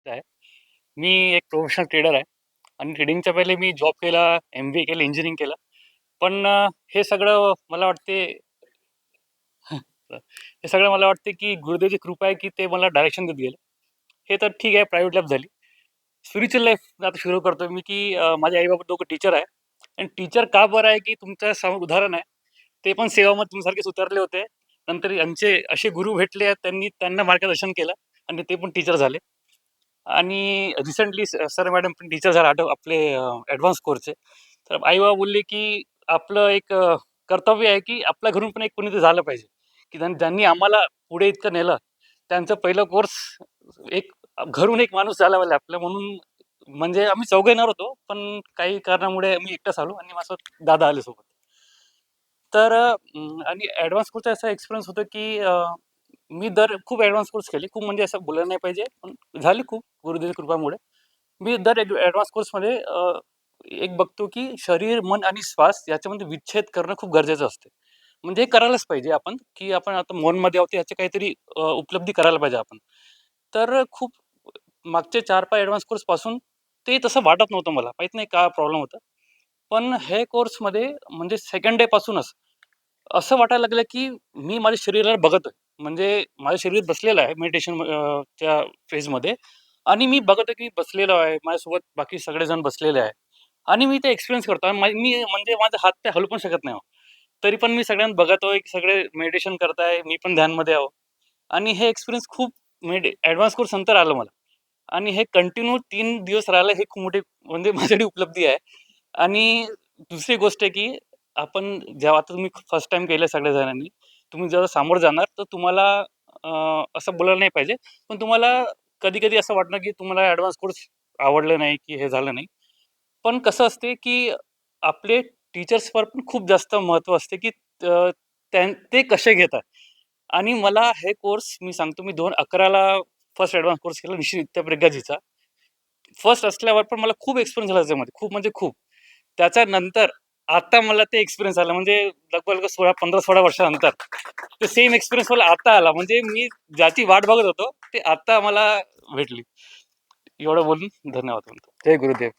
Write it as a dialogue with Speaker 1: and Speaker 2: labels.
Speaker 1: आहे. मी एक professional trader आहे आणि ट्रेडिंगच्या पहिले मी जॉब केला, MBA केलं, इंजिनिअरिंग केलं. पण हे सगळं मला वाटते हे सगळं मला वाटते, की गुरुदेवची कृपा आहे, की ते मला डायरेक्शन देत गेले. हे तर ठीक आहे, प्रायव्हेट लाईफ झाली. स्पिरिच्युअल लाईफ आता सुरू करतोय मी, की माझे आई-बाबा दोघं टीचर आहे आणि टीचर का बरं आहे, की तुमच्या समोर उदाहरण आहे. ते पण सेवामध्ये तुमच्यासारखेच उतरले होते. नंतर यांचे असे गुरु भेटले, त्यांनी त्यांना मार्गदर्शन केलं आणि ते पण टीचर झाले. आणि रिसेंटली सर मॅडम पण टीचर झाले आपले ॲडव्हान्स कोर्सचे. तर आई-बाबा बोलले, की आपलं एक कर्तव्य आहे, की आपल्या घरून पण एक कोणीतरी झालं पाहिजे, की ज्यांनी आम्हाला पुढे इतकं नेलं. त्यांचं पहिलं कोर्स एक घरून एक माणूस झाला पाहिजे आपलं म्हणून म्हणजे आम्ही चौघं येणार होतो, पण काही कारणामुळे मी एकटाच आलो आणि माझ्यासोबत दादा आले सोबत. तर आणि ॲडव्हान्स कोर्सचा असा एक्सपिरियन्स होता, की मी खूप ॲडव्हान्स कोर्स केले. खूप म्हणजे असं बोलायला नाही पाहिजे, पण झाली खूप गुरुदेवच्या कृपामुळे. मी दर ॲडव्हान्स कोर्समध्ये एक बघतो, की शरीर, मन आणि श्वास याच्यामध्ये विच्छेद करणं खूप गरजेचं असते. म्हणजे हे करायलाच पाहिजे आपण, की आपण आता मॉनमध्ये आहोत याची काहीतरी उपलब्धी करायला पाहिजे आपण. तर खूप मागचे 4-5 ॲडव्हान्स कोर्सपासून ते तसं वाटत नव्हतं मला. माहीत नाही काय प्रॉब्लेम होता. पण हे कोर्समध्ये म्हणजे सेकंड डे पासूनच असं वाटायला लागलं, की मी माझ्या शरीराला बघतोय. म्हणजे माझं शरीर बसलेलं आहे मेडिटेशन त्या फेजमध्ये आणि मी बघतोय, की बसलेलो आहे. माझ्यासोबत बाकी सगळेजण बसलेले आहे आणि मी ते एक्सपिरियन्स करतो आणि मी म्हणजे माझा हात-पाय हलवू पण शकत नाही हो. तरी पण मी सगळ्यांना बघतोय, की सगळे मेडिटेशन करताय. मी पण ध्यानमध्ये आहो आणि हे एक्सपिरियन्स खूप म्हणजे ॲडव्हान्स कोर्स नंतर आलं मला आणि हे कंटिन्यू 3 दिवस राहिलं हे खूप मोठी म्हणजे माझ्यासाठी उपलब्धी आहे आणि दुसरी गोष्ट आहे, की आपण जेव्हा आता तुम्ही फर्स्ट टाईम केलं सगळ्या जणांनी, तुम्ही जेव्हा सामोरं जाणार तर तुम्हाला असं बोलायला नाही पाहिजे. पण तुम्हाला कधी-कधी असं वाटणार, की तुम्हाला ॲडव्हान्स कोर्स आवडलं नाही, की हे झालं नाही. पण कसं असते, की आपले टीचर्सवर पण खूप जास्त महत्त्व असते, की ते कसे घेतात आणि मला हे कोर्स मी सांगतो मी 2011ला फर्स्ट ॲडव्हान्स कोर्स केला ऋषी नित्य फर्स्ट असल्यावर पण मला खूप एक्सपिरियन्स झाला त्याच्यामध्ये. खूप म्हणजे खूप. त्याच्यानंतर आता मला ते एक्सपिरियन्स आला म्हणजे लगभग 15-16 वर्षानंतर. ते सेम एक्सपिरियन्स मला आता आला. म्हणजे मी ज्याची वाट बघत होतो, ते आता मला भेटली. एवढं बोलून धन्यवाद म्हणतो. जय गुरुदेव.